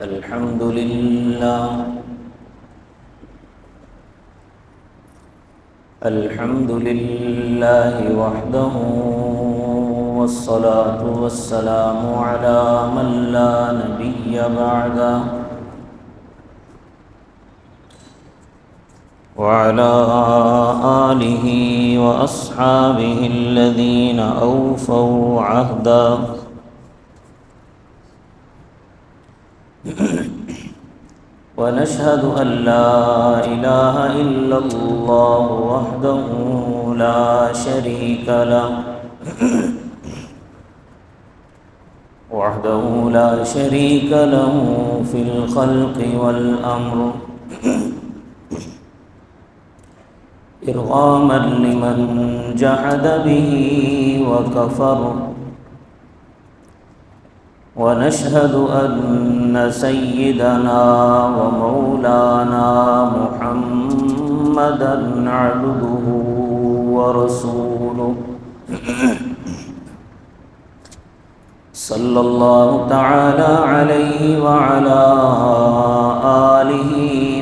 الحمد لله الحمد لله وحده، والصلاة والسلام على من لا نبي بعده، وعلى آله وأصحابه الذين أوفوا عهدا. ونشهد أن لا إله إلا الله وحده لا شريك له في الخلق والأمر، إرغاما لمن جحد به وكفر. ونشهد أن سيدنا ومولانا محمدًا عبده ورسوله، صلى الله تعالى عليه وعلى آله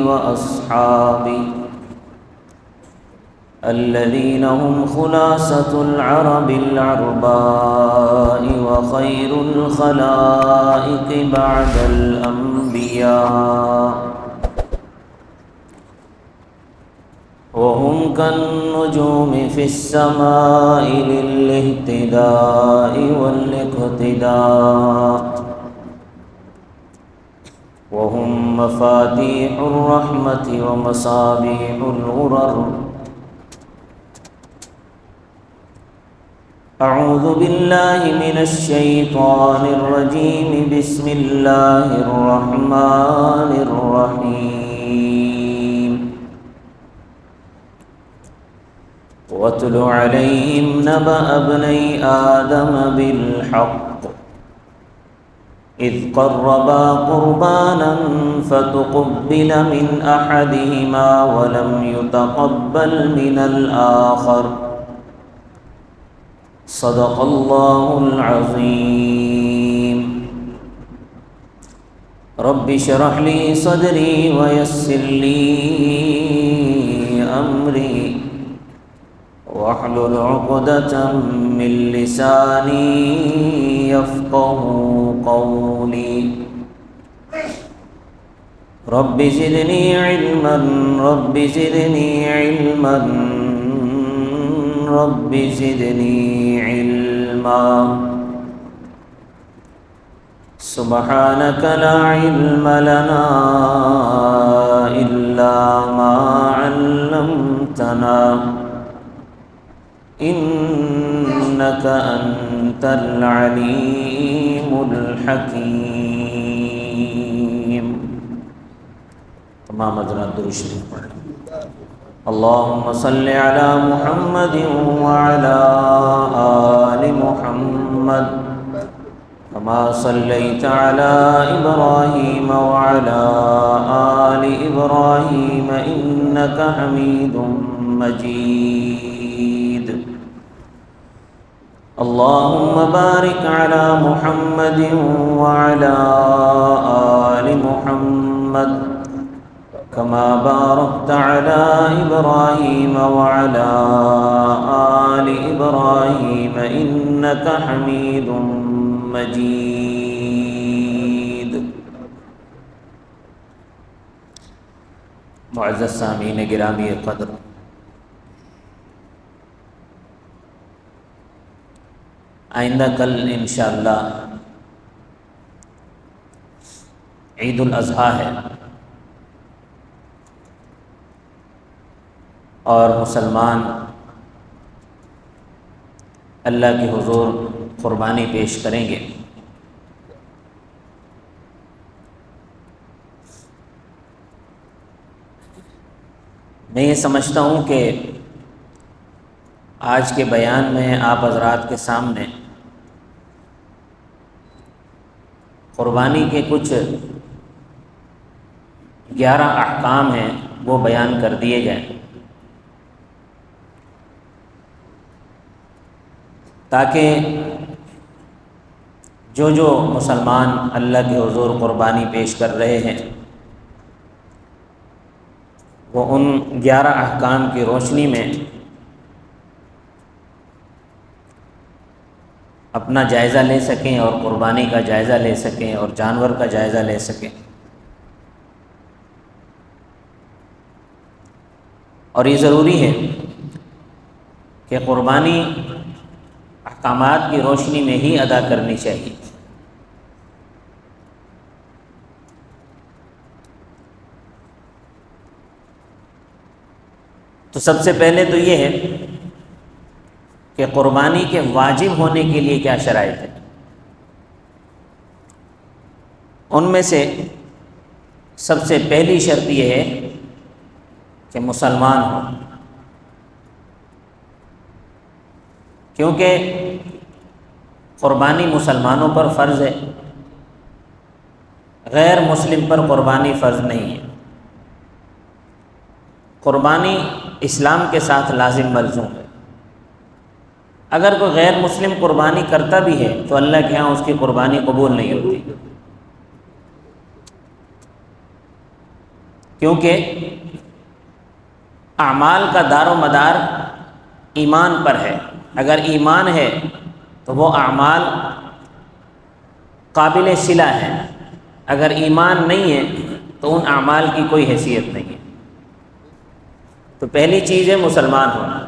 وأصحابه الذين هم خلاصة العرب العرباء وخير الخلائق بعد الأنبياء، وهم كالنجوم في السماء للاهتداء والاقتداء، وهم مفاتيح الرحمة ومصابيح الغرر. أعوذ بالله من الشيطان الرجيم. بسم الله الرحمن الرحيم. واتل عليهم نبأ ابني آدم بالحق إذ قربا قربانا فتقبل من أحدهما ولم يتقبل من الآخر. صدق الله العظيم. رب اشرح لي صدري ويسر لي أمري واحلل عقدة من لساني يفقه قولي. رب زدني علما رب زدني علما رب زدني علما. سبحانك لا علم لنا إلا ما علمتنا إنك أنت العليم الحكيم. تمام حضرات درود شریف پڑھ لیں. اللهم صل على محمد وعلى آل محمد كما صليت على إبراهيم وعلى آل إبراهيم إنك حميد مجيد. اللهم بارك على محمد وعلى آل محمد كما باركت على إبراهيم وعلى آل إبراهيم إنك حميد مجيد. معزز سامعین گرامی قدر، آئندہ کل انشاءاللہ عید الاضحیٰ ہے، اور مسلمان اللہ کے حضور قربانی پیش کریں گے. میں یہ سمجھتا ہوں کہ آج کے بیان میں آپ حضرات کے سامنے قربانی کے کچھ 11 احکام ہیں وہ بیان کر دیے جائیں، تاکہ جو مسلمان اللہ کے حضور قربانی پیش کر رہے ہیں وہ ان 11 احکام کی روشنی میں اپنا جائزہ لے سکیں اور قربانی کا جائزہ لے سکیں اور جانور کا جائزہ لے سکیں۔ اور یہ ضروری ہے کہ قربانی احکامات کی روشنی میں ہی ادا کرنی چاہیے۔ تو سب سے پہلے تو یہ ہے کہ قربانی کے واجب ہونے کے لیے کیا شرائط ہے۔ ان میں سے سب سے پہلی شرط یہ ہے کہ مسلمان ہو، کیونکہ قربانی مسلمانوں پر فرض ہے، غیر مسلم پر قربانی فرض نہیں ہے۔ قربانی اسلام کے ساتھ لازم ملزوم ہے۔ اگر کوئی غیر مسلم قربانی کرتا بھی ہے تو اللہ کے ہاں اس کی قربانی قبول نہیں ہوتی، کیونکہ اعمال کا دار و مدار ایمان پر ہے۔ اگر ایمان ہے تو وہ اعمال قابل صلہ ہیں، اگر ایمان نہیں ہے تو ان اعمال کی کوئی حیثیت نہیں ہے۔ تو پہلی چیز ہے مسلمان ہونا۔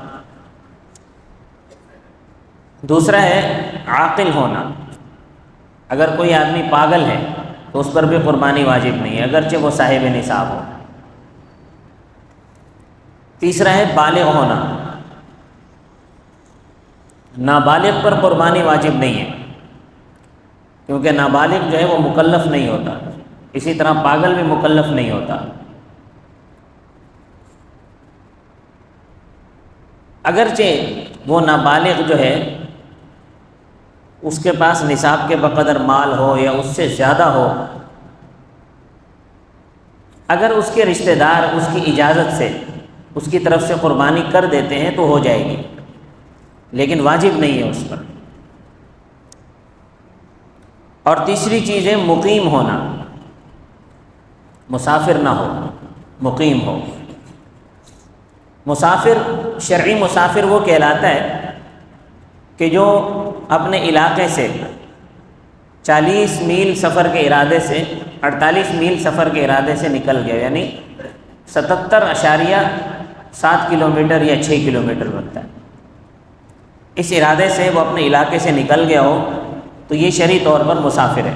دوسرا ہے عاقل ہونا۔ اگر کوئی آدمی پاگل ہے تو اس پر بھی قربانی واجب نہیں ہے، اگرچہ وہ صاحب نصاب ہو۔ تیسرا ہے بالغ ہونا۔ نابالغ پر قربانی واجب نہیں ہے، کیونکہ نابالغ جو ہے وہ مکلف نہیں ہوتا، اسی طرح پاگل بھی مکلف نہیں ہوتا۔ اگرچہ وہ نابالغ جو ہے اس کے پاس نصاب کے بقدر مال ہو یا اس سے زیادہ ہو، اگر اس کے رشتہ دار اس کی اجازت سے اس کی طرف سے قربانی کر دیتے ہیں تو ہو جائے گی، لیکن واجب نہیں ہے اس پر۔ اور تیسری چیز ہے مقیم ہونا، مسافر نہ ہو، مقیم ہو۔ مسافر، شرعی مسافر وہ کہلاتا ہے کہ جو اپنے علاقے سے 40 میل سفر کے ارادے سے 48 میل سفر کے ارادے سے نکل گیا، یعنی 77.7 کلومیٹر یا 6 کلومیٹر بنتا ہے۔ اس ارادے سے وہ اپنے علاقے سے نکل گیا ہو تو یہ شرعی طور پر مسافر ہے،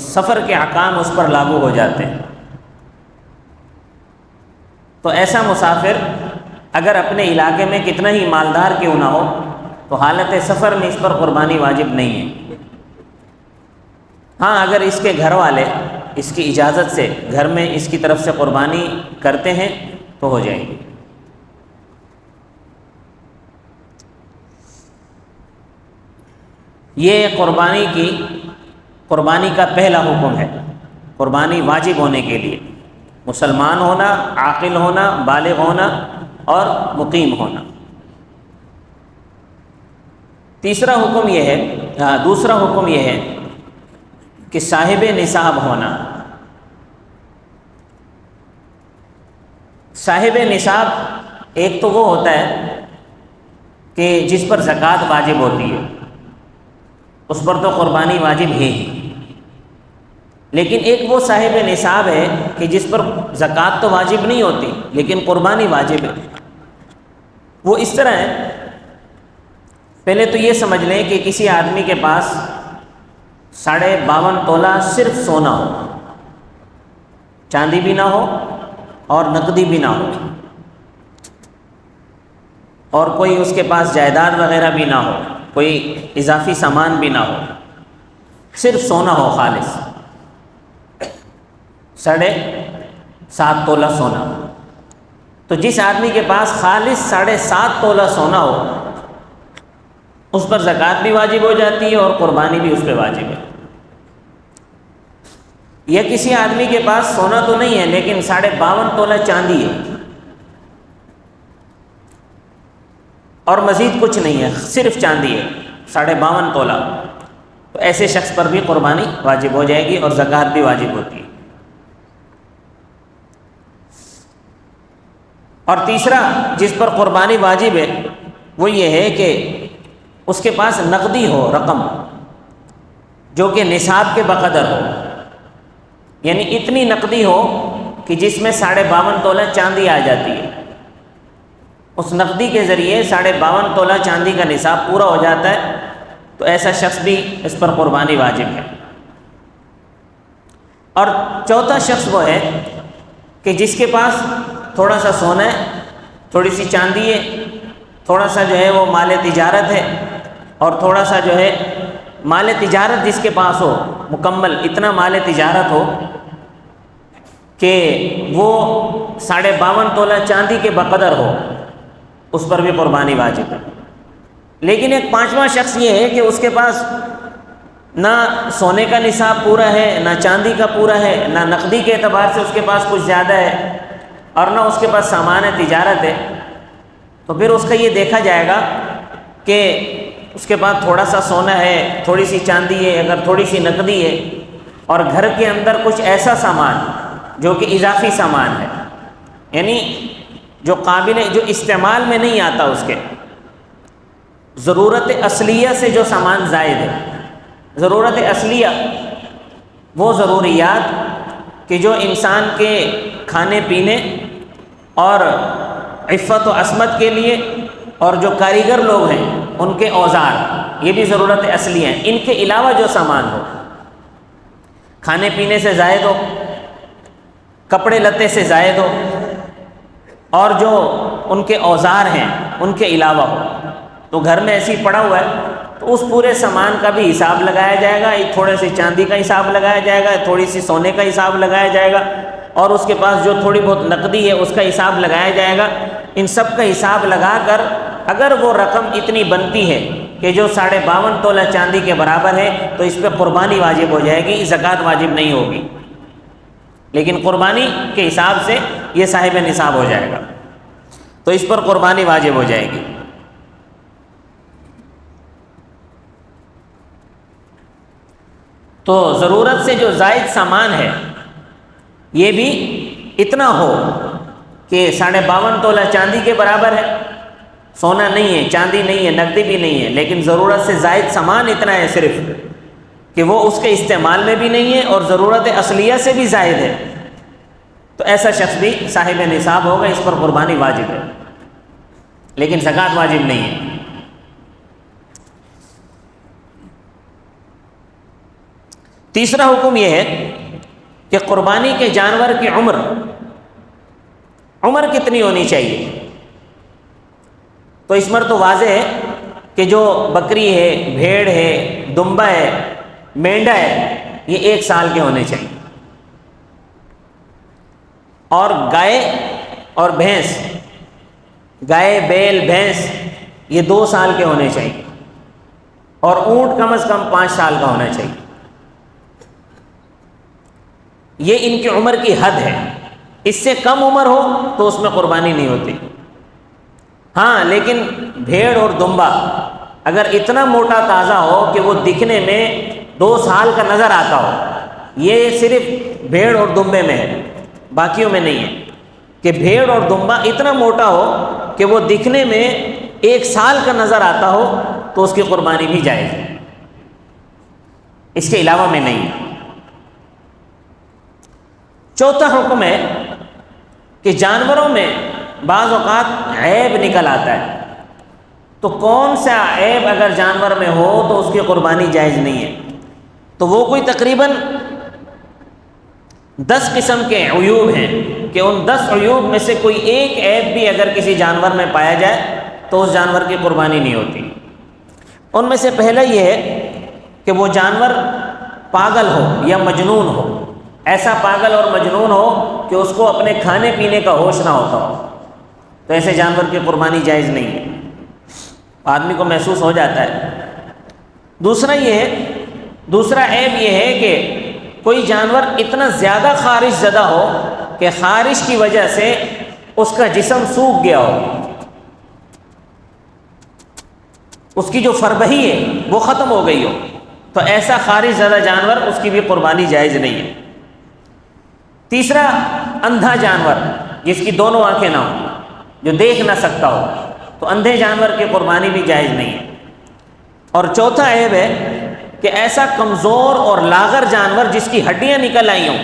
سفر کے احکام اس پر لاگو ہو جاتے ہیں۔ تو ایسا مسافر اگر اپنے علاقے میں کتنا ہی مالدار کیوں نہ ہو تو حالت سفر میں اس پر قربانی واجب نہیں ہے۔ ہاں اگر اس کے گھر والے اس کی اجازت سے گھر میں اس کی طرف سے قربانی کرتے ہیں تو ہو جائے گی۔ یہ قربانی کا پہلا حکم ہے، قربانی واجب ہونے کے لیے مسلمان ہونا، عاقل ہونا، بالغ ہونا اور مقیم ہونا۔ دوسرا حکم یہ ہے کہ صاحب نصاب ہونا۔ صاحب نصاب ایک تو وہ ہوتا ہے کہ جس پر زکوٰۃ واجب ہوتی ہے، اس پر تو قربانی واجب ہے ہی، لیکن ایک وہ صاحب نصاب ہے کہ جس پر زکوٰۃ تو واجب نہیں ہوتی لیکن قربانی واجب ہے۔ وہ اس طرح ہے، پہلے تو یہ سمجھ لیں کہ کسی آدمی کے پاس 52.5 تولہ صرف سونا ہو، چاندی بھی نہ ہو اور نقدی بھی نہ ہو، اور کوئی اس کے پاس جائیداد وغیرہ بھی نہ ہو، کوئی اضافی سامان بھی نہ ہو، صرف سونا ہو خالص، 7.5 تولہ سونا۔ تو جس آدمی کے پاس خالص 7.5 تولہ سونا ہو اس پر زکوٰۃ بھی واجب ہو جاتی ہے اور قربانی بھی اس پہ واجب ہے۔ یا کسی آدمی کے پاس سونا تو نہیں ہے لیکن 52.5 تولہ چاندی ہے اور مزید کچھ نہیں ہے، صرف چاندی ہے، 52.5 تولہ، تو ایسے شخص پر بھی قربانی واجب ہو جائے گی اور زکوٰۃ بھی واجب ہوتی ہے۔ اور تیسرا جس پر قربانی واجب ہے وہ یہ ہے کہ اس کے پاس نقدی ہو رقم جو کہ نصاب کے بقدر ہو، یعنی اتنی نقدی ہو کہ جس میں 52.5 تولہ چاندی آ جاتی ہے، اس نقدی کے ذریعے 52.5 تولہ چاندی کا نصاب پورا ہو جاتا ہے، تو ایسا شخص بھی اس پر قربانی واجب ہے۔ اور چوتھا شخص وہ ہے کہ جس کے پاس تھوڑا سا سونا ہے، تھوڑی سی چاندی ہے، تھوڑا سا جو ہے وہ مال تجارت ہے، اور تھوڑا سا جو ہے مال تجارت جس کے پاس ہو مکمل، اتنا مال تجارت ہو کہ وہ 52.5 تولہ چاندی کے بقدر ہو، اس پر بھی قربانی واجب ہے۔ لیکن ایک پانچواں شخص یہ ہے کہ اس کے پاس نہ سونے کا نصاب پورا ہے، نہ چاندی کا پورا ہے، نہ نقدی کے اعتبار سے اس کے پاس کچھ زیادہ ہے، اور نہ اس کے پاس سامان تجارت ہے، تو پھر اس کا یہ دیکھا جائے گا کہ اس کے پاس تھوڑا سا سونا ہے، تھوڑی سی چاندی ہے، اگر تھوڑی سی نقدی ہے، اور گھر کے اندر کچھ ایسا سامان جو کہ اضافی سامان ہے، یعنی جو قابل جو استعمال میں نہیں آتا، اس کے ضرورت اصلیہ سے جو سامان زائد ہے۔ ضرورت اصلیہ وہ ضروریات کہ جو انسان کے کھانے پینے اور عفت و عصمت کے لیے، اور جو کاریگر لوگ ہیں ان کے اوزار، یہ بھی ضرورت اصلی ہیں۔ ان کے علاوہ جو سامان ہو، کھانے پینے سے زائد ہو، کپڑے لتے سے زائد ہو، اور جو ان کے اوزار ہیں ان کے علاوہ ہو، تو گھر میں ایسے ہی پڑا ہوا ہے تو اس پورے سامان کا بھی حساب لگایا جائے گا، ایک تھوڑے سی چاندی کا حساب لگایا جائے گا، تھوڑی سی سونے کا حساب لگایا جائے گا، اور اس کے پاس جو تھوڑی بہت نقدی ہے اس کا حساب لگایا جائے گا۔ ان سب کا حساب لگا کر اگر وہ رقم اتنی بنتی ہے کہ جو 52.5 تولہ چاندی کے برابر ہے تو اس پہ قربانی واجب ہو جائے گی، زکوٰۃ واجب نہیں ہوگی، لیکن قربانی کے حساب سے یہ صاحب نصاب ہو جائے گا، تو اس پر قربانی واجب ہو جائے گی۔ تو ضرورت سے جو زائد سامان ہے یہ بھی اتنا ہو کہ 52.5 تولہ چاندی کے برابر ہے، سونا نہیں ہے، چاندی نہیں ہے، نقدی بھی نہیں ہے، لیکن ضرورت سے زائد سامان اتنا ہے صرف کہ وہ اس کے استعمال میں بھی نہیں ہے اور ضرورت اصلیہ سے بھی زائد ہے، تو ایسا شخص بھی صاحب نصاب ہوگا، اس پر قربانی واجب ہے، لیکن زکوٰۃ واجب نہیں ہے۔ تیسرا حکم یہ ہے کہ قربانی کے جانور کی عمر کتنی ہونی چاہیے؟ تو اس پر تو واضح ہے کہ جو بکری ہے، بھیڑ ہے، دمبا ہے، مینڈا ہے، یہ 1 سال کے ہونے چاہیے، اور گائے اور بھینس، گائے، بیل، بھینس یہ 2 سال کے ہونے چاہیے، اور اونٹ کم از کم 5 سال کا ہونا چاہیے۔ یہ ان کی عمر کی حد ہے، اس سے کم عمر ہو تو اس میں قربانی نہیں ہوتی۔ ہاں لیکن بھیڑ اور دمبا اگر اتنا موٹا تازہ ہو کہ وہ دکھنے میں 2 سال کا نظر آتا ہو، یہ صرف بھیڑ اور دمبے میں ہے، باقیوں میں نہیں ہے، کہ بھیڑ اور دمبا اتنا موٹا ہو کہ وہ دکھنے میں 1 سال کا نظر آتا ہو تو اس کی قربانی بھی جائز ہے، اس کے علاوہ میں نہیں ہے۔ چوتھا حکم ہے کہ جانوروں میں بعض اوقات عیب نکل آتا ہے، تو کون سا عیب اگر جانور میں ہو تو اس کی قربانی جائز نہیں ہے، تو وہ کوئی تقریباً 10 قسم کے عیوب ہیں کہ ان 10 عیوب میں سے کوئی ایک عیب بھی اگر کسی جانور میں پایا جائے تو اس جانور کی قربانی نہیں ہوتی۔ ان میں سے پہلا یہ ہے کہ وہ جانور پاگل ہو یا مجنون ہو، ایسا پاگل اور مجنون ہو کہ اس کو اپنے کھانے پینے کا ہوش نہ ہوتا ہو، تو ایسے جانور کی قربانی جائز نہیں ہے، آدمی کو محسوس ہو جاتا ہے۔ دوسرا عیب یہ ہے کہ کوئی جانور اتنا زیادہ خارش زدہ ہو کہ خارش کی وجہ سے اس کا جسم سوکھ گیا ہو، اس کی جو فربہی ہے وہ ختم ہو گئی ہو، تو ایسا خارج زدہ جانور اس کی بھی قربانی جائز نہیں ہے۔ تیسرا، اندھا جانور جس کی دونوں آنکھیں نہ ہوں، جو دیکھ نہ سکتا ہو، تو اندھے جانور کی قربانی بھی جائز نہیں ہے۔ اور چوتھا عیب ہے کہ ایسا کمزور اور لاغر جانور جس کی ہڈیاں نکل آئی ہوں،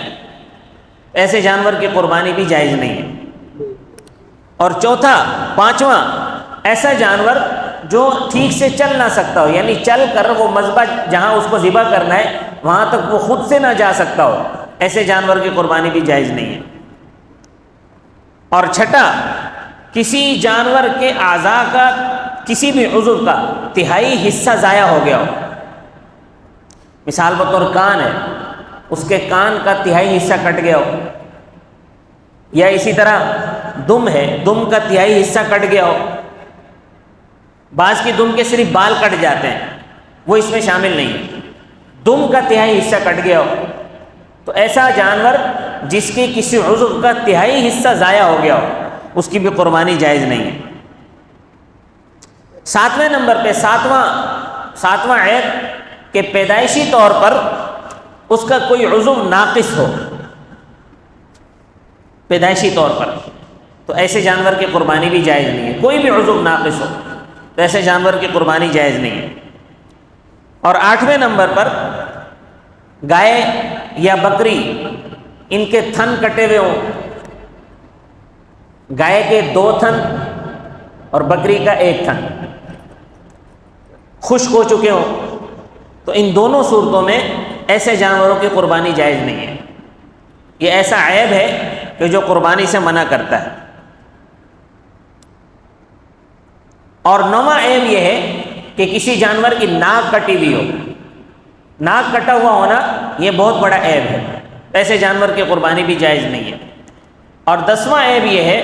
ایسے جانور کی قربانی بھی جائز نہیں ہے۔ اور چوتھا، پانچواں، ایسا جانور جو ٹھیک سے چل نہ سکتا ہو، یعنی چل کر وہ مذبح جہاں اس کو ذبح کرنا ہے وہاں تک وہ خود سے نہ جا سکتا ہو، ایسے جانور کی قربانی بھی جائز نہیں ہے۔ اور چھٹا، کسی جانور کے اعضاء کا، کسی بھی عضو کا تہائی حصہ ضائع ہو گیا ہو، مثال بطور کان ہے، اس کے کان کا تہائی حصہ کٹ گیا ہو، یا اسی طرح دم ہے، دم کا تہائی حصہ کٹ گیا ہو، بعض کی دم کے صرف بال کٹ جاتے ہیں، وہ اس میں شامل نہیں ہے، دم کا تہائی حصہ کٹ گیا ہو، تو ایسا جانور جس کے کسی عضو کا تہائی حصہ ضائع ہو گیا ہو اس کی بھی قربانی جائز نہیں ہے۔ ساتویں نمبر پہ ساتواں عیب کہ پیدائشی طور پر اس کا کوئی عضو ناقص ہو، پیدائشی طور پر، تو ایسے جانور کی قربانی بھی جائز نہیں ہے۔ کوئی بھی عضو ناقص ہو تو ایسے جانور کی قربانی جائز نہیں ہے۔ اور آٹھویں نمبر پر گائے یا بکری، ان کے تھن کٹے ہوئے ہوں، گائے کے 2 تھن اور بکری کا 1 تھن خشک ہو چکے ہوں، تو ان دونوں صورتوں میں ایسے جانوروں کی قربانی جائز نہیں ہے۔ یہ ایسا عیب ہے کہ جو قربانی سے منع کرتا ہے۔ اور 9واں عیب یہ ہے کہ کسی جانور کی ناک کٹی ہوئی ہو، ناک کٹا ہوا ہونا یہ بہت بڑا عیب ہے، ایسے جانور کی قربانی بھی جائز نہیں ہے۔ اور 10واں عیب یہ ہے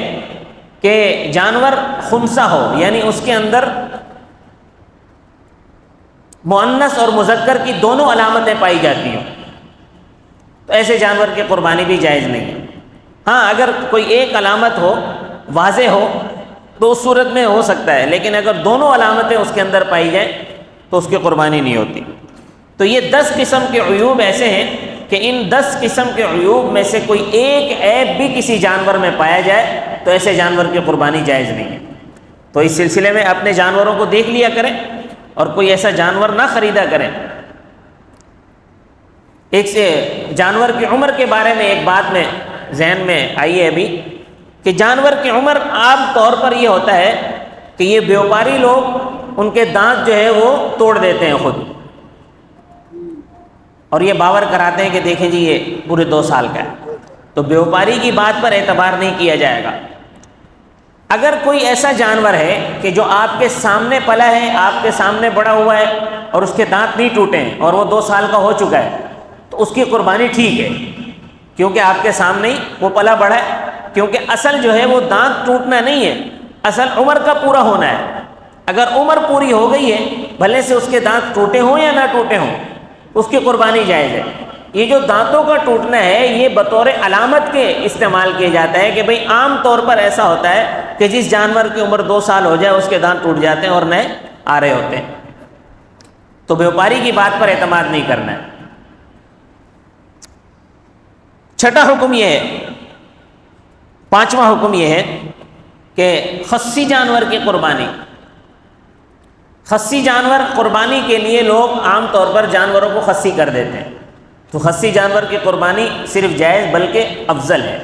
کہ جانور خنثی ہو، یعنی اس کے اندر مؤنث اور مذکر کی دونوں علامتیں پائی جاتی ہوں، تو ایسے جانور کی قربانی بھی جائز نہیں ہے۔ ہاں، اگر کوئی ایک علامت ہو، واضح ہو، تو اس صورت میں ہو سکتا ہے، لیکن اگر دونوں علامتیں اس کے اندر پائی جائیں تو اس کی قربانی نہیں ہوتی۔ تو یہ 10 قسم کے عیوب ایسے ہیں کہ ان 10 قسم کے عیوب میں سے کوئی ایک عیب بھی کسی جانور میں پایا جائے تو ایسے جانور کی قربانی جائز نہیں ہے۔ تو اس سلسلے میں اپنے جانوروں کو دیکھ لیا کریں اور کوئی ایسا جانور نہ خریدا کریں۔ ایک سے جانور کی عمر کے بارے میں ایک بات میں ذہن میں آئی ہے ابھی، کہ جانور کی عمر عام طور پر یہ ہوتا ہے کہ یہ بیوپاری لوگ ان کے دانت جو ہے وہ توڑ دیتے ہیں خود، اور یہ باور کراتے ہیں کہ دیکھیں جی یہ پورے 2 سال کا ہے، تو بیوپاری کی بات پر اعتبار نہیں کیا جائے گا۔ اگر کوئی ایسا جانور ہے کہ جو آپ کے سامنے پلا ہے، آپ کے سامنے بڑا ہوا ہے اور اس کے دانت نہیں ٹوٹے ہیں اور وہ 2 سال کا ہو چکا ہے، تو اس کی قربانی ٹھیک ہے، کیونکہ آپ کے سامنے ہی وہ پلا بڑا ہے۔ کیونکہ اصل جو ہے وہ دانت ٹوٹنا نہیں ہے، اصل عمر کا پورا ہونا ہے۔ اگر عمر پوری ہو گئی ہے، بھلے سے اس کے دانت ٹوٹے ہوں یا نہ ٹوٹے ہوں، اس کی قربانی جائز ہے۔ یہ جو دانتوں کا ٹوٹنا ہے یہ بطور علامت کے استعمال کیا جاتا ہے کہ بھئی عام طور پر ایسا ہوتا ہے کہ جس جانور کی عمر 2 سال ہو جائے اس کے دانت ٹوٹ جاتے ہیں اور نئے آ رہے ہوتے ہیں، تو بیوپاری کی بات پر اعتماد نہیں کرنا ہے۔ چھٹا حکم یہ ہے، 5واں حکم یہ ہے کہ خصی جانور کی قربانی، خصی جانور قربانی کے لیے لوگ عام طور پر جانوروں کو خصی کر دیتے ہیں، تو خصی جانور کی قربانی صرف جائز بلکہ افضل ہے،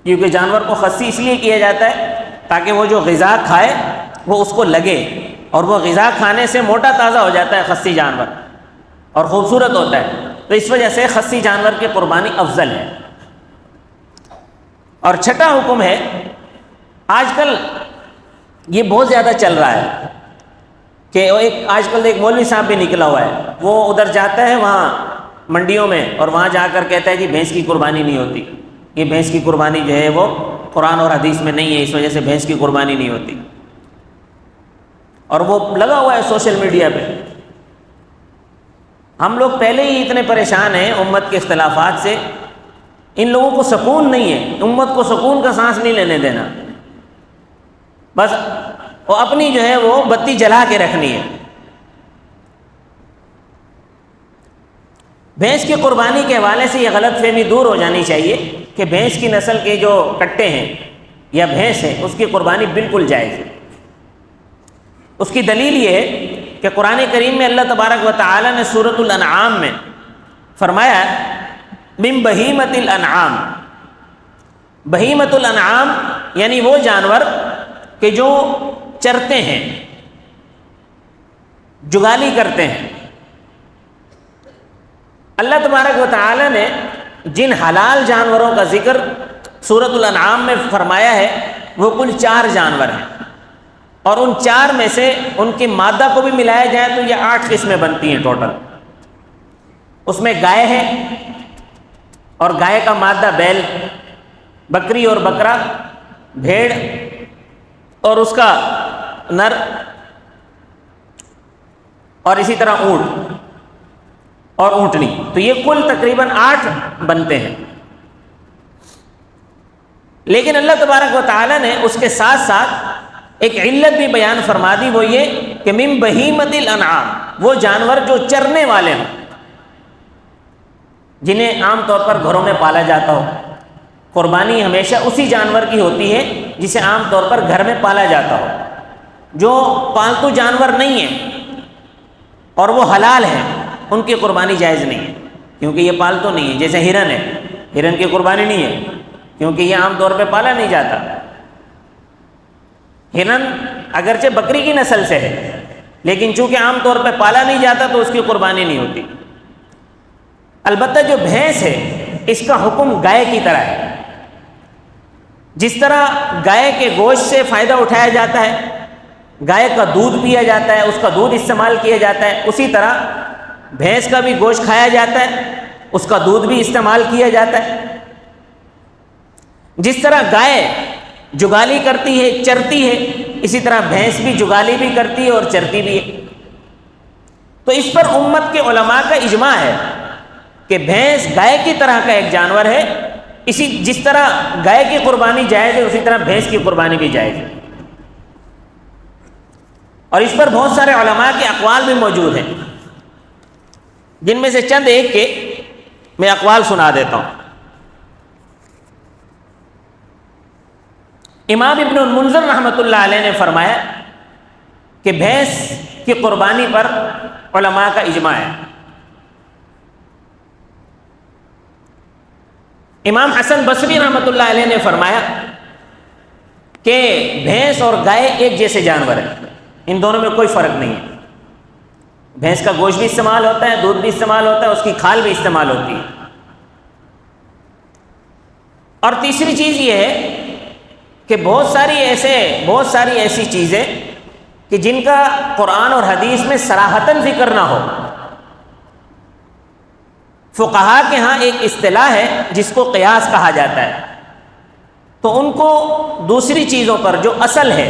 کیونکہ جانور کو خصی اس لیے کیا جاتا ہے تاکہ وہ جو غذا کھائے وہ اس کو لگے، اور وہ غذا کھانے سے موٹا تازہ ہو جاتا ہے خصی جانور اور خوبصورت ہوتا ہے، تو اس وجہ سے خصی جانور کی قربانی افضل ہے۔ اور چھٹا حکم ہے، آج کل یہ بہت زیادہ چل رہا ہے کہ آج کل ایک مولوی صاحب بھی نکلا ہوا ہے، وہ ادھر جاتا ہے وہاں منڈیوں میں اور وہاں جا کر کہتا ہے جی بھینس کی قربانی نہیں ہوتی، یہ بھینس کی قربانی جو ہے وہ قرآن اور حدیث میں نہیں ہے، اس وجہ سے بھینس کی قربانی نہیں ہوتی، اور وہ لگا ہوا ہے سوشل میڈیا پہ۔ ہم لوگ پہلے ہی اتنے پریشان ہیں امت کے اختلافات سے، ان لوگوں کو سکون نہیں ہے، امت کو سکون کا سانس نہیں لینے دینا، بس اور اپنی جو ہے وہ بتی جلا کے رکھنی ہے۔ بھینس کی قربانی کے حوالے سے یہ غلط فہمی دور ہو جانی چاہیے کہ بھینس کی نسل کے جو کٹے ہیں یا بھینس ہے اس کی قربانی بالکل جائز ہے۔ اس کی دلیل یہ ہے کہ قرآن کریم میں اللہ تبارک و تعالی نے سورۃ الانعام میں فرمایا من بہیمۃ الانعام، بہیمۃ الانعام یعنی وہ جانور کہ جو چرتے ہیں، جگالی کرتے ہیں۔ اللہ تبارک و تعالی نے جن حلال جانوروں کا ذکر سورۃ الانعام میں فرمایا ہے وہ کل 4 جانور ہیں، اور ان 4 میں سے ان کی مادہ کو بھی ملایا جائے تو یہ 8 قسمیں بنتی ہیں ٹوٹل۔ اس میں گائے ہے، اور گائے کا مادہ بیل، بکری اور بکرا، بھیڑ اور اس کا نر، اور اسی طرح اونٹ اور اونٹنی، تو یہ کل تقریباً 8 بنتے ہیں۔ لیکن اللہ تبارک و تعالی نے اس کے ساتھ ساتھ ایک علت بھی بیان فرما دی، وہ یہ کہ من بہیمۃ الانعام، وہ جانور جو چرنے والے ہوں، جنہیں عام طور پر گھروں میں پالا جاتا ہو۔ قربانی ہمیشہ اسی جانور کی ہوتی ہے جسے عام طور پر گھر میں پالا جاتا ہو۔ جو پالتو جانور نہیں ہیں اور وہ حلال ہیں ان کی قربانی جائز نہیں ہے، کیونکہ یہ پالتو نہیں ہے۔ جیسے ہرن ہے، ہرن کی قربانی نہیں ہے کیونکہ یہ عام طور پہ پالا نہیں جاتا۔ ہرن اگرچہ بکری کی نسل سے ہے لیکن چونکہ عام طور پہ پالا نہیں جاتا تو اس کی قربانی نہیں ہوتی۔ البتہ جو بھینس ہے اس کا حکم گائے کی طرح ہے۔ جس طرح گائے کے گوشت سے فائدہ اٹھایا جاتا ہے، گائے کا دودھ پیا جاتا ہے، اس کا دودھ استعمال کیا جاتا ہے، اسی طرح بھینس کا بھی گوشت کھایا جاتا ہے، اس کا دودھ بھی استعمال کیا جاتا ہے۔ جس طرح گائے جگالی کرتی ہے، چرتی ہے، اسی طرح بھینس بھی جگالی بھی کرتی ہے اور چرتی بھی ہے۔ تو اس پر امت کے علماء کا اجماع ہے کہ بھینس گائے کی طرح کا ایک جانور ہے، جس طرح گائے کی قربانی جائز ہے اسی طرح بھینس کی قربانی بھی جائز ہے۔ اور اس پر بہت سارے علماء کے اقوال بھی موجود ہیں، جن میں سے چند ایک کے میں اقوال سنا دیتا ہوں۔ امام ابن المنذر رحمۃ اللہ علیہ نے فرمایا کہ بھینس کی قربانی پر علماء کا اجماع ہے۔ امام حسن بصری رحمۃ اللہ علیہ نے فرمایا کہ بھینس اور گائے ایک جیسے جانور ہیں، ان دونوں میں کوئی فرق نہیں ہے۔ بھینس کا گوشت بھی استعمال ہوتا ہے، دودھ بھی استعمال ہوتا ہے، اس کی کھال بھی استعمال ہوتی ہے۔ اور تیسری چیز یہ ہے کہ بہت ساری ایسی چیزیں کہ جن کا قرآن اور حدیث میں صراحتاً ذکر نہ ہو۔ فقہا کے ہاں ایک اصطلاح ہے جس کو قیاس کہا جاتا ہے، تو ان کو دوسری چیزوں پر جو اصل ہے،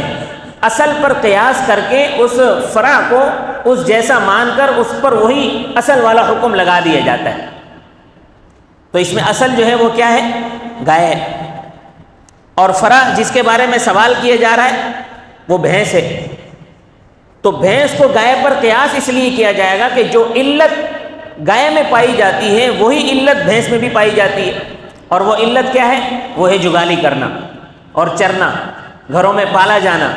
اصل پر قیاس کر کے اس فرع کو اس جیسا مان کر اس پر وہی اصل والا حکم لگا دیا جاتا ہے۔ تو اس میں اصل جو ہے وہ کیا ہے؟ گائے ہے، اور فرع جس کے بارے میں سوال کیا جا رہا ہے وہ بھینس ہے۔ تو بھینس کو گائے پر قیاس اس لیے کیا جائے گا کہ جو علت گائے میں پائی جاتی ہے وہی علت بھینس میں بھی پائی جاتی ہے، اور وہ علت کیا ہے؟ وہ ہے جگالی کرنا اور چرنا، گھروں میں پالا جانا۔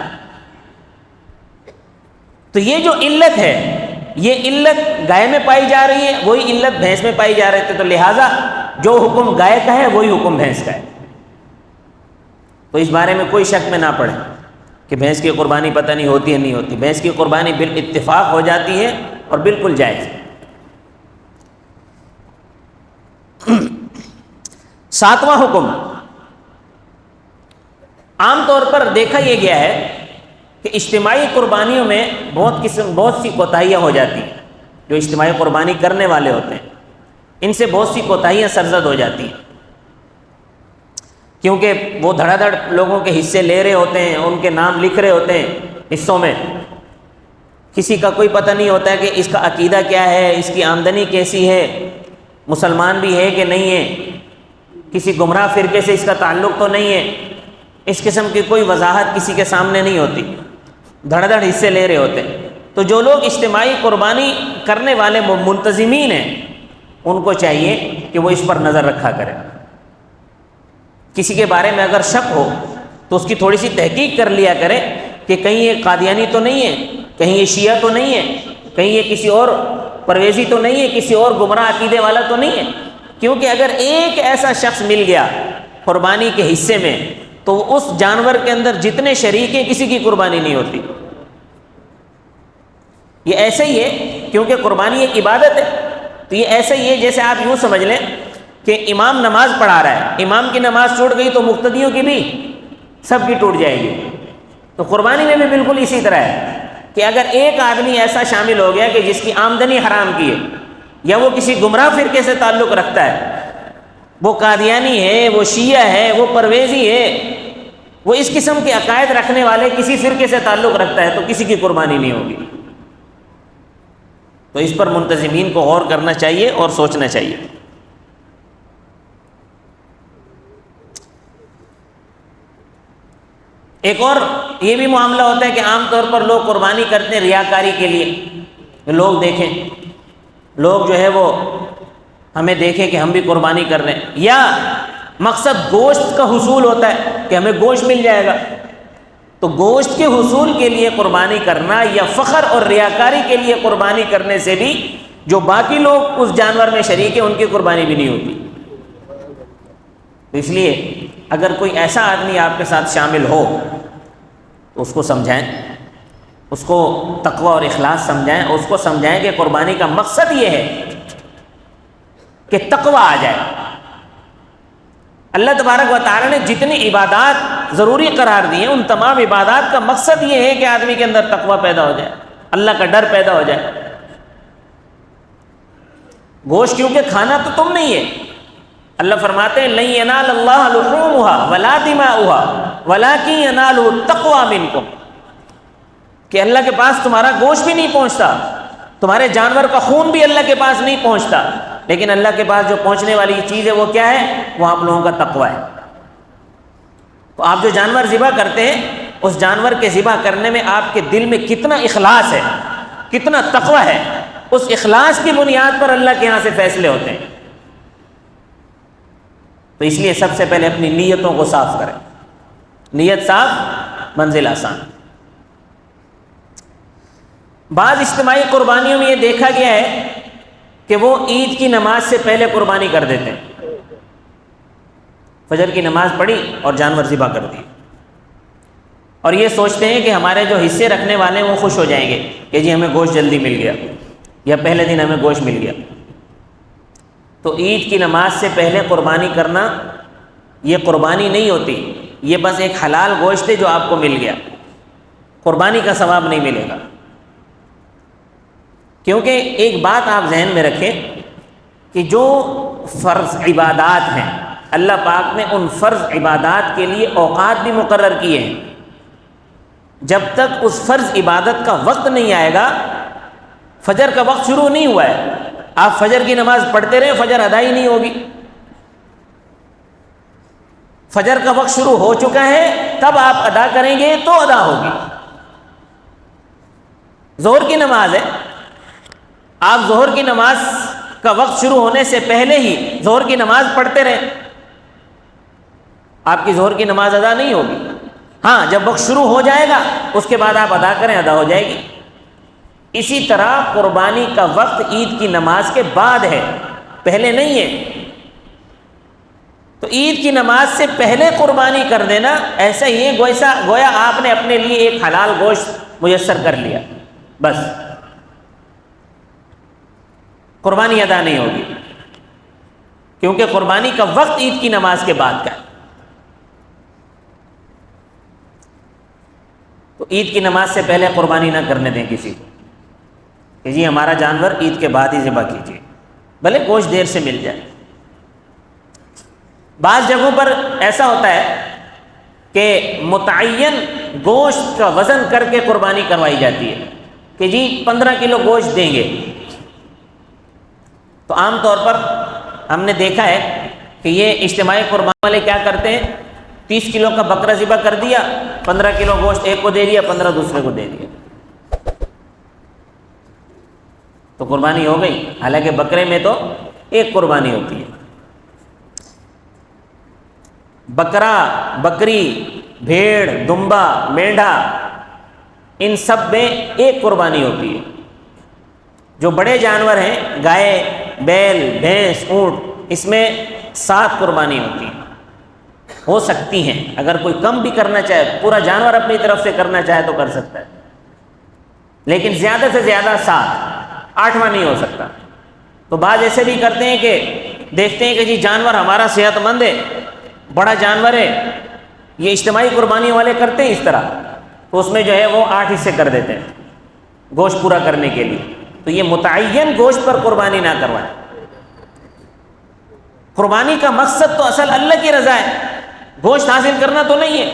تو یہ جو علت ہے، یہ علت گائے میں پائی جا رہی ہے، وہی علت بھینس میں پائی جا رہی تھی، تو لہٰذا جو حکم گائے کا ہے وہی حکم بھینس کا ہے۔ تو اس بارے میں کوئی شک میں نہ پڑے کہ بھینس کی قربانی پتہ نہیں ہوتی ہے نہیں ہوتی۔ بھینس کی قربانی بالاتفاق ہو جاتی ہے اور بالکل جائز ہے۔ 7واں حکم، عام طور پر دیکھا یہ گیا ہے کہ اجتماعی قربانیوں میں بہت سی کوتاہیاں ہو جاتی ہیں۔ جو اجتماعی قربانی کرنے والے ہوتے ہیں ان سے بہت سی کوتاہیاں سرزد ہو جاتی ہیں، کیونکہ وہ دھڑا دھڑ لوگوں کے حصے لے رہے ہوتے ہیں، ان کے نام لکھ رہے ہوتے ہیں حصوں میں۔ کسی کا کوئی پتہ نہیں ہوتا ہے کہ اس کا عقیدہ کیا ہے، اس کی آمدنی کیسی ہے، مسلمان بھی ہے کہ نہیں ہے، کسی گمراہ فرقے سے اس کا تعلق تو نہیں ہے۔ اس قسم کی کوئی وضاحت کسی کے سامنے نہیں ہوتی۔ دھڑ دھڑ حصے لے رہے ہوتے ہیں۔ تو جو لوگ اجتماعی قربانی کرنے والے منتظمین ہیں ان کو چاہیے کہ وہ اس پر نظر رکھا کریں۔ کسی کے بارے میں اگر شک ہو تو اس کی تھوڑی سی تحقیق کر لیا کرے کہ کہیں یہ قادیانی تو نہیں ہے، کہیں یہ شیعہ تو نہیں ہے، کہیں یہ کسی اور پرویزی تو نہیں ہے، کسی اور گمراہ عقیدے والا تو نہیں ہے۔ کیونکہ اگر ایک ایسا شخص مل گیا قربانی کے حصے میں تو اس جانور کے اندر جتنے شریک ہیں کسی کی قربانی نہیں ہوتی۔ یہ ایسے ہی ہے، کیونکہ قربانی ایک عبادت ہے، تو یہ ایسے ہی ہے جیسے آپ یوں سمجھ لیں کہ امام نماز پڑھا رہا ہے، امام کی نماز چھوٹ گئی تو مقتدیوں کی بھی سب کی ٹوٹ جائے گی۔ تو قربانی میں بھی بالکل اسی طرح ہے کہ اگر ایک آدمی ایسا شامل ہو گیا کہ جس کی آمدنی حرام کی ہے، یا وہ کسی گمراہ فرقے سے تعلق رکھتا ہے، وہ قادیانی ہے، وہ شیعہ ہے، وہ پرویزی ہے، وہ اس قسم کے عقائد رکھنے والے کسی فرقے سے تعلق رکھتا ہے، تو کسی کی قربانی نہیں ہوگی۔ تو اس پر منتظمین کو غور کرنا چاہیے اور سوچنا چاہیے۔ ایک اور یہ بھی معاملہ ہوتا ہے کہ عام طور پر لوگ قربانی کرتے ہیں ریاکاری کے لیے، لوگ دیکھیں، لوگ جو ہے وہ ہمیں دیکھیں کہ ہم بھی قربانی کر رہے ہیں، یا مقصد گوشت کا حصول ہوتا ہے کہ ہمیں گوشت مل جائے گا۔ تو گوشت کے حصول کے لیے قربانی کرنا یا فخر اور ریاکاری کے لیے قربانی کرنے سے بھی جو باقی لوگ اس جانور میں شریک ہیں ان کی قربانی بھی نہیں ہوتی۔ تو اس لیے اگر کوئی ایسا آدمی آپ کے ساتھ شامل ہو تو اس کو سمجھائیں، اس کو تقوی اور اخلاص سمجھائیں، اور اس کو سمجھائیں کہ قربانی کا مقصد یہ ہے کہ تقوی آ جائے۔ اللہ تبارک و تعالی نے جتنی عبادات ضروری قرار دی ہیں ان تمام عبادات کا مقصد یہ ہے کہ آدمی کے اندر تقوی پیدا ہو جائے، اللہ کا ڈر پیدا ہو جائے۔ گوشت کیونکہ کھانا تو تم نہیں ہے، اللہ فرماتے ہیں لن ینال اللہ لحومها ولا دماؤها ولکن ینالہ التقوی منکم، کہ اللہ کے پاس تمہارا گوشت بھی نہیں پہنچتا، تمہارے جانور کا خون بھی اللہ کے پاس نہیں پہنچتا، لیکن اللہ کے پاس جو پہنچنے والی چیز ہے وہ کیا ہے؟ وہ آپ لوگوں کا تقوی ہے۔ تو آپ جو جانور ذبح کرتے ہیں اس جانور کے ذبح کرنے میں آپ کے دل میں کتنا اخلاص ہے، کتنا تقوی ہے، اس اخلاص کی بنیاد پر اللہ کے یہاں سے فیصلے ہوتے ہیں۔ تو اس لیے سب سے پہلے اپنی نیتوں کو صاف کریں، نیت صاف منزل آسان۔ بعض اجتماعی قربانیوں میں یہ دیکھا گیا ہے کہ وہ عید کی نماز سے پہلے قربانی کر دیتے ہیں، فجر کی نماز پڑھی اور جانور ذبح کر دی، اور یہ سوچتے ہیں کہ ہمارے جو حصے رکھنے والے ہیں وہ خوش ہو جائیں گے کہ جی ہمیں گوشت جلدی مل گیا، یا پہلے دن ہمیں گوشت مل گیا۔ تو عید کی نماز سے پہلے قربانی کرنا یہ قربانی نہیں ہوتی، یہ بس ایک حلال گوشت ہے جو آپ کو مل گیا، قربانی کا ثواب نہیں ملے گا۔ کیونکہ ایک بات آپ ذہن میں رکھیں کہ جو فرض عبادات ہیں اللہ پاک نے ان فرض عبادات کے لیے اوقات بھی مقرر کیے ہیں، جب تک اس فرض عبادت کا وقت نہیں آئے گا، فجر کا وقت شروع نہیں ہوا ہے، آپ فجر کی نماز پڑھتے رہے، فجر ادا ہی نہیں ہوگی۔ فجر کا وقت شروع ہو چکا ہے، تب آپ ادا کریں گے تو ادا ہوگی۔ ظہر کی نماز ہے، آپ ظہر کی نماز کا وقت شروع ہونے سے پہلے ہی ظہر کی نماز پڑھتے رہیں، آپ کی ظہر کی نماز ادا نہیں ہوگی۔ ہاں جب وقت شروع ہو جائے گا اس کے بعد آپ ادا کریں، ادا ہو جائے گی۔ اسی طرح قربانی کا وقت عید کی نماز کے بعد ہے، پہلے نہیں ہے۔ تو عید کی نماز سے پہلے قربانی کر دینا ایسا ہی ہے گویا آپ نے اپنے لیے ایک حلال گوشت میسر کر لیا، بس قربانی ادا نہیں ہوگی، کیونکہ قربانی کا وقت عید کی نماز کے بعد کا ہے۔ تو عید کی نماز سے پہلے قربانی نہ کرنے دیں کسی کو کہ جی ہمارا جانور عید کے بعد ہی ذبح کیجیے، بھلے گوشت دیر سے مل جائے۔ بعض جگہوں پر ایسا ہوتا ہے کہ متعین گوشت کا وزن کر کے قربانی کروائی جاتی ہے کہ جی 15 کلو گوشت دیں گے۔ تو عام طور پر ہم نے دیکھا ہے کہ یہ اجتماعی قربانی والے کیا کرتے ہیں، 30 کلو کا بکرا ذبح کر دیا، 15 کلو گوشت ایک کو دے دیا، 15 دوسرے کو دے دیا، تو قربانی ہو گئی. حالانکہ بکرے میں تو ایک قربانی ہوتی ہے. بکرا، بکری، بھیڑ، دمبا، مینڈھا، ان سب میں ایک قربانی ہوتی ہے. جو بڑے جانور ہیں، گائے، بیل، بھینس، اونٹ، اس میں 7 قربانی ہوتی ہیں. ہو سکتی ہیں، اگر کوئی کم بھی کرنا چاہے، پورا جانور اپنی طرف سے کرنا چاہے تو کر سکتا ہے، لیکن زیادہ سے زیادہ 7، 8واں نہیں ہو سکتا. تو بعض ایسے بھی کرتے ہیں کہ دیکھتے ہیں کہ جی جانور ہمارا صحت مند ہے، بڑا جانور ہے، یہ اجتماعی قربانی والے کرتے ہیں اس طرح، تو اس میں جو ہے وہ 8 حصے کر دیتے ہیں گوشت پورا کرنے کے لیے. تو یہ متعین گوشت پر قربانی نہ کروائیں. قربانی کا مقصد تو اصل اللہ کی رضا ہے، گوشت حاصل کرنا تو نہیں ہے.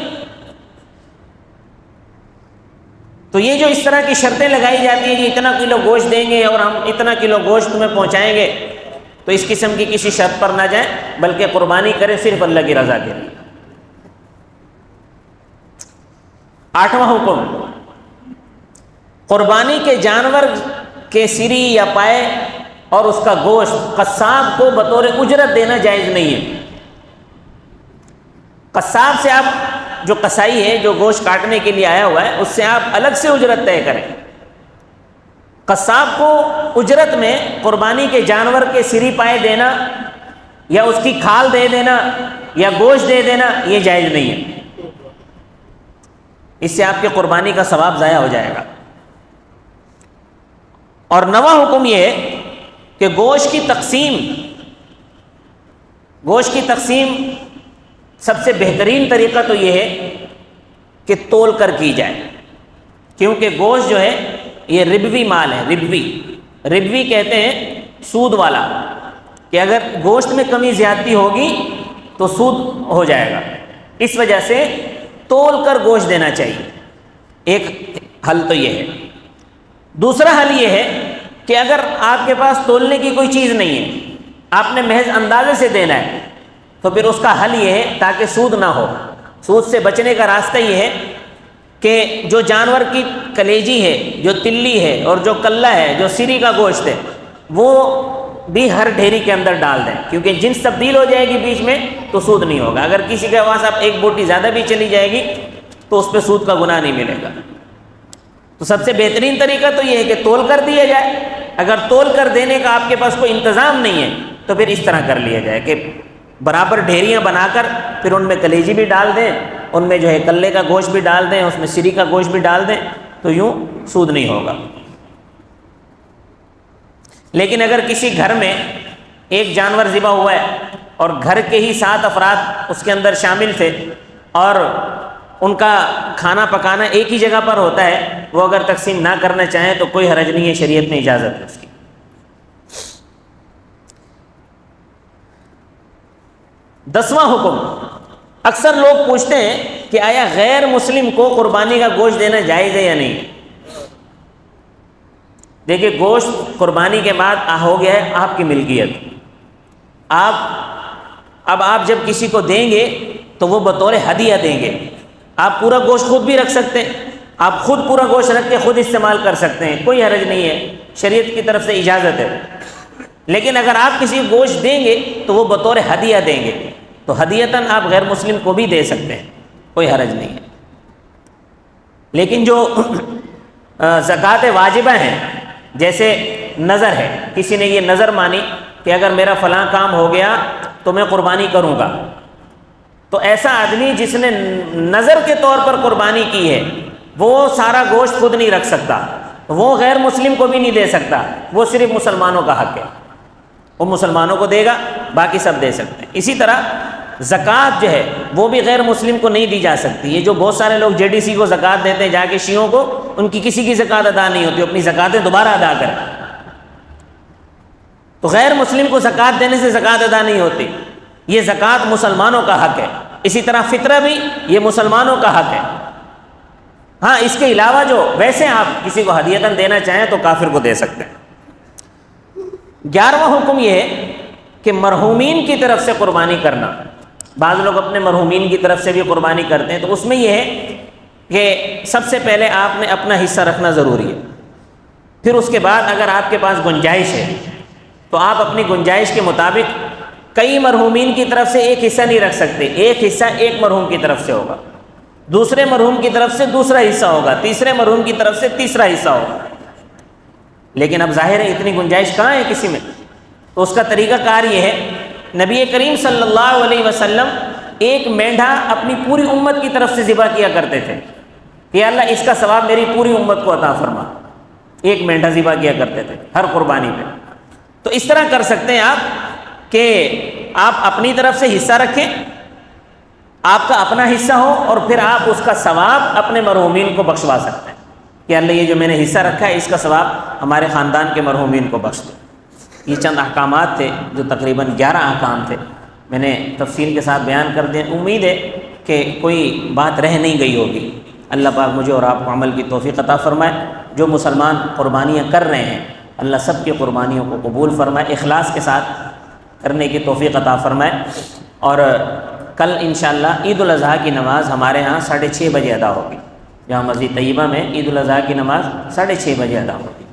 تو یہ جو اس طرح کی شرطیں لگائی جاتی ہیں کہ اتنا کلو گوشت دیں گے اور ہم اتنا کلو گوشت تمہیں پہنچائیں گے، تو اس قسم کی کسی شرط پر نہ جائیں، بلکہ قربانی کریں صرف اللہ کی رضا کے لیے. 8واں حکم، قربانی کے جانور کے سری یا پائے اور اس کا گوشت قصاب کو بطور اجرت دینا جائز نہیں ہے. قصاب سے آپ، جو قصائی ہے جو گوشت کاٹنے کے لیے آیا ہوا ہے، اس سے آپ الگ سے اجرت طے کریں. قصاب کو اجرت میں قربانی کے جانور کے سری پائے دینا یا اس کی کھال دے دینا یا گوشت دے دینا یہ جائز نہیں ہے. اس سے آپ کی قربانی کا ثواب ضائع ہو جائے گا. اور 9واں حکم یہ ہے کہ گوشت کی تقسیم سب سے بہترین طریقہ تو یہ ہے کہ تول کر کی جائے، کیونکہ گوشت جو ہے یہ ربوی مال ہے. ربوی کہتے ہیں سود والا، کہ اگر گوشت میں کمی زیادتی ہوگی تو سود ہو جائے گا. اس وجہ سے تول کر گوشت دینا چاہیے. ایک حل تو یہ ہے. دوسرا حل یہ ہے کہ اگر آپ کے پاس تولنے کی کوئی چیز نہیں ہے، آپ نے محض اندازے سے دینا ہے، تو پھر اس کا حل یہ ہے تاکہ سود نہ ہو. سود سے بچنے کا راستہ یہ ہے کہ جو جانور کی کلیجی ہے، جو تلی ہے اور جو کلہ ہے، جو سری کا گوشت ہے، وہ بھی ہر ڈھیری کے اندر ڈال دیں، کیونکہ جنس تبدیل ہو جائے گی بیچ میں تو سود نہیں ہوگا. اگر کسی کے پاس اب ایک بوٹی زیادہ بھی چلی جائے گی تو اس پہ سود کا گناہ نہیں ملے گا. تو سب سے بہترین طریقہ تو یہ ہے کہ تول کر دیا جائے. اگر تول کر دینے کا آپ کے پاس کوئی انتظام نہیں ہے تو پھر اس طرح کر لیا جائے کہ برابر ڈھیریاں بنا کر پھر ان میں کلیجی بھی ڈال دیں، ان میں جو ہے کلے کا گوشت بھی ڈال دیں، اس میں سری کا گوشت بھی ڈال دیں، تو یوں سود نہیں ہوگا. لیکن اگر کسی گھر میں ایک جانور ذبح ہوا ہے اور گھر کے ہی 7 افراد اس کے اندر شامل تھے اور ان کا کھانا پکانا ایک ہی جگہ پر ہوتا ہے، وہ اگر تقسیم نہ کرنا چاہیں تو کوئی حرج نہیں ہے، شریعت میں اجازت ہے اس کی. 10واں حکم، اکثر لوگ پوچھتے ہیں کہ آیا غیر مسلم کو قربانی کا گوشت دینا جائز ہے یا نہیں. دیکھیے، گوشت قربانی کے بعد ہو گیا ہے آپ کی ملکیت. اب آپ جب کسی کو دیں گے تو وہ بطور ہدیہ دیں گے. آپ پورا گوشت خود بھی رکھ سکتے ہیں، آپ خود پورا گوشت رکھ کے خود استعمال کر سکتے ہیں، کوئی حرج نہیں ہے، شریعت کی طرف سے اجازت ہے. لیکن اگر آپ کسی کو گوشت دیں گے تو وہ بطور ہدیہ دیں گے، تو ہدیتاً آپ غیر مسلم کو بھی دے سکتے ہیں، کوئی حرج نہیں ہے. لیکن جو زکوٰۃ واجبہ ہیں، جیسے نظر ہے، کسی نے یہ نظر مانی کہ اگر میرا فلاں کام ہو گیا تو میں قربانی کروں گا، تو ایسا آدمی جس نے نظر کے طور پر قربانی کی ہے وہ سارا گوشت خود نہیں رکھ سکتا، وہ غیر مسلم کو بھی نہیں دے سکتا، وہ صرف مسلمانوں کا حق ہے، وہ مسلمانوں کو دے گا، باقی سب دے سکتے ہیں. اسی طرح زکوٰۃ جو ہے وہ بھی غیر مسلم کو نہیں دی جا سکتی. یہ جو بہت سارے لوگ JDC کو زکوٰۃ دیتے ہیں جا کے شیعوں کو، ان کی کسی کی زکوٰۃ ادا نہیں ہوتی، اپنی زکوٰۃیں دوبارہ ادا کریں. تو غیر مسلم کو زکوٰۃ دینے سے زکوٰۃ ادا نہیں ہوتی، یہ زکوٰۃ مسلمانوں کا حق ہے. اسی طرح فطرہ بھی یہ مسلمانوں کا حق ہے. ہاں، اس کے علاوہ جو ویسے آپ کسی کو ہدیتاً دینا چاہیں تو کافر کو دے سکتے ہیں. 11واں حکم یہ ہے کہ مرحومین کی طرف سے قربانی کرنا. بعض لوگ اپنے مرحومین کی طرف سے بھی قربانی کرتے ہیں، تو اس میں یہ ہے کہ سب سے پہلے آپ نے اپنا حصہ رکھنا ضروری ہے، پھر اس کے بعد اگر آپ کے پاس گنجائش ہے تو آپ اپنی گنجائش کے مطابق کئی مرحومین کی طرف سے ایک حصہ نہیں رکھ سکتے، ایک حصہ ایک مرحوم کی طرف سے ہوگا، دوسرے مرحوم کی طرف سے دوسرا حصہ ہوگا، تیسرے مرحوم کی طرف سے تیسرا حصہ ہوگا۔ لیکن اب ظاہر ہے اتنی گنجائش کہاں ہے کسی میں، تو اس کا طریقہ کار یہ ہے، نبی کریم صلی اللہ علیہ وسلم ایک مینڈھا اپنی پوری امت کی طرف سے ذبح کیا کرتے تھے کہ اللہ اس کا ثواب میری پوری امت کو عطا فرما، ایک مینڈھا ذبح کیا کرتے تھے ہر قربانی پہ۔ تو اس طرح کر سکتے ہیں آپ کہ آپ اپنی طرف سے حصہ رکھیں، آپ کا اپنا حصہ ہو، اور پھر آپ اس کا ثواب اپنے مرحومین کو بخشوا سکتے ہیں کہ اللہ یہ جو میں نے حصہ رکھا ہے اس کا ثواب ہمارے خاندان کے مرحومین کو بخش دو۔ یہ چند احکامات تھے جو تقریباً 11 احکام تھے، میں نے تفصیل کے ساتھ بیان کر دیں، امید ہے کہ کوئی بات رہ نہیں گئی ہوگی۔ اللہ پاک مجھے اور آپ کو عمل کی توفیق عطا فرمائے۔ جو مسلمان قربانیاں کر رہے ہیں اللہ سب کی قربانیوں کو قبول فرمائے، اخلاص کے ساتھ کرنے کی توفیق عطا فرمائے۔ اور کل انشاءاللہ عید الاضحیٰ کی نماز ہمارے ہاں 6:30 بجے ادا ہوگی، جہاں مسجد طیبہ میں عید الاضحیٰ کی نماز 6:30 بجے ادا ہوگی۔